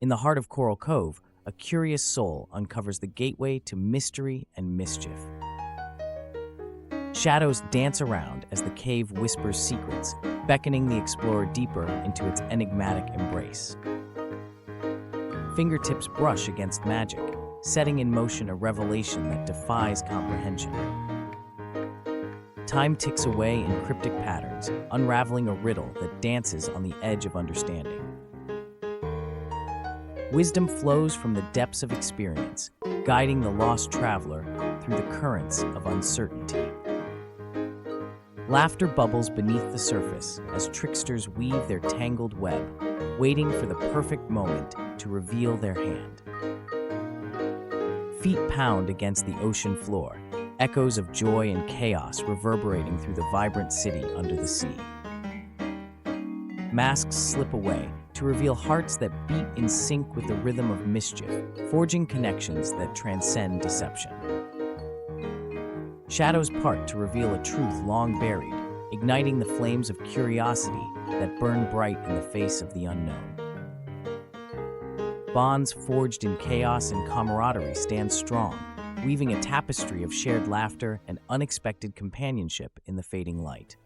In the heart of Coral Cove, a curious soul uncovers the gateway to mystery and mischief. Shadows dance around as the cave whispers secrets, beckoning the explorer deeper into its enigmatic embrace. Fingertips brush against magic, setting in motion a revelation that defies comprehension. Time ticks away in cryptic patterns, unraveling a riddle that dances on the edge of understanding. Wisdom flows from the depths of experience, guiding the lost traveler through the currents of uncertainty. Laughter bubbles beneath the surface as tricksters weave their tangled web, waiting for the perfect moment to reveal their hand. Feet pound against the ocean floor, echoes of joy and chaos reverberating through the vibrant city under the sea. Masks slip away to reveal hearts that beat in sync with the rhythm of mischief, forging connections that transcend deception. Shadows part to reveal a truth long buried, igniting the flames of curiosity that burn bright in the face of the unknown. Bonds forged in chaos and camaraderie stand strong, weaving a tapestry of shared laughter and unexpected companionship in the fading light.